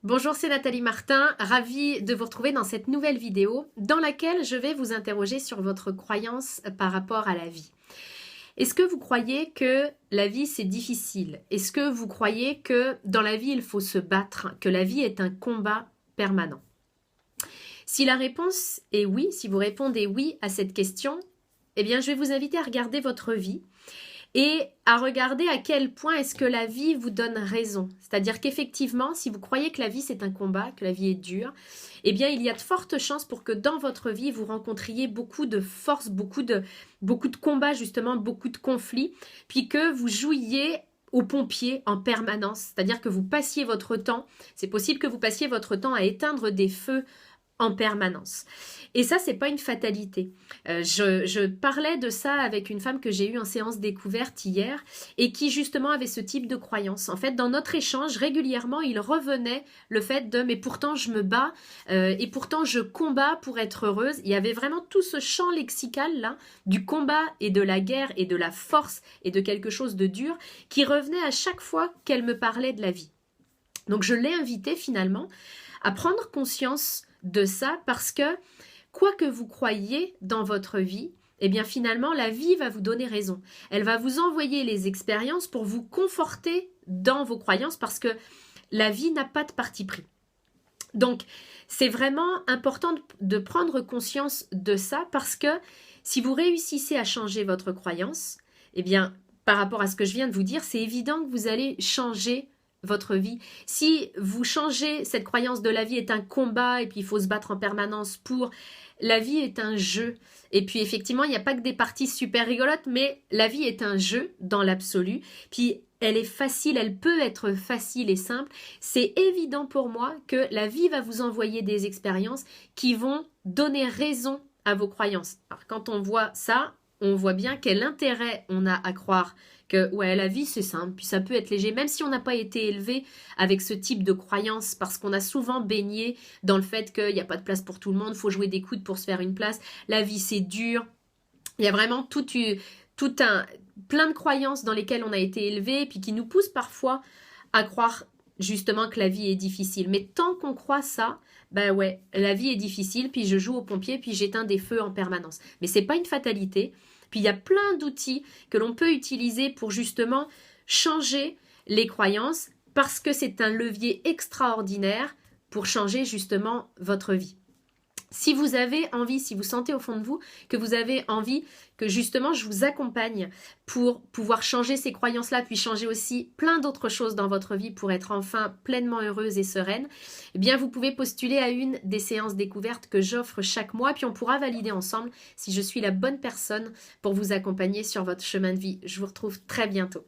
Bonjour, c'est Nathalie Martin, ravie de vous retrouver dans cette nouvelle vidéo dans laquelle je vais vous interroger sur votre croyance par rapport à la vie. Est-ce que vous croyez que la vie c'est difficile? Est-ce que vous croyez que dans la vie il faut se battre, que la vie est un combat permanent? Si la réponse est oui, si vous répondez oui à cette question, eh bien je vais vous inviter à regarder votre vie et à regarder à quel point est-ce que la vie vous donne raison. C'est-à-dire qu'effectivement, si vous croyez que la vie c'est un combat, que la vie est dure, eh bien il y a de fortes chances pour que dans votre vie vous rencontriez beaucoup de force, beaucoup de combats justement, beaucoup de conflits, puis que vous jouiez aux pompiers en permanence. C'est-à-dire que vous passiez votre temps, c'est possible que vous passiez votre temps à éteindre des feux en permanence. Et ça, c'est pas une fatalité. Je parlais de ça avec une femme que j'ai eue en séance découverte hier et qui justement avait ce type de croyance. En fait, dans notre échange, régulièrement, il revenait le fait de « mais pourtant je me bats et pourtant je combats pour être heureuse ». Il y avait vraiment tout ce champ lexical là du combat et de la guerre et de la force et de quelque chose de dur qui revenait à chaque fois qu'elle me parlait de la vie. Donc je l'ai invitée finalement à prendre conscience de ça parce que quoi que vous croyiez dans votre vie, eh bien finalement la vie va vous donner raison. Elle va vous envoyer les expériences pour vous conforter dans vos croyances parce que la vie n'a pas de parti pris. Donc c'est vraiment important de prendre conscience de ça parce que si vous réussissez à changer votre croyance, eh bien par rapport à ce que je viens de vous dire, c'est évident que vous allez changer votre vie. Si vous changez cette croyance de la vie est un combat et puis il faut se battre en permanence pour, la vie est un jeu. Et puis effectivement, il n'y a pas que des parties super rigolotes, mais la vie est un jeu dans l'absolu. Puis elle est facile, elle peut être facile et simple. C'est évident pour moi que la vie va vous envoyer des expériences qui vont donner raison à vos croyances. Alors quand on voit ça, on voit bien quel intérêt on a à croire que ouais, la vie c'est simple, puis ça peut être léger, même si on n'a pas été élevé avec ce type de croyance, parce qu'on a souvent baigné dans le fait qu'il n'y a pas de place pour tout le monde, il faut jouer des coudes pour se faire une place, la vie c'est dur, il y a vraiment plein de croyances dans lesquelles on a été élevé, puis qui nous poussent parfois à croire justement que la vie est difficile. Mais tant qu'on croit ça, ben ouais, la vie est difficile, puis je joue aux pompiers, puis j'éteins des feux en permanence. Mais c'est pas une fatalité. Puis il y a plein d'outils que l'on peut utiliser pour justement changer les croyances parce que c'est un levier extraordinaire pour changer justement votre vie. Si vous avez envie, si vous sentez au fond de vous que vous avez envie que justement je vous accompagne pour pouvoir changer ces croyances-là, puis changer aussi plein d'autres choses dans votre vie pour être enfin pleinement heureuse et sereine, eh bien vous pouvez postuler à une des séances découvertes que j'offre chaque mois, puis on pourra valider ensemble si je suis la bonne personne pour vous accompagner sur votre chemin de vie. Je vous retrouve très bientôt.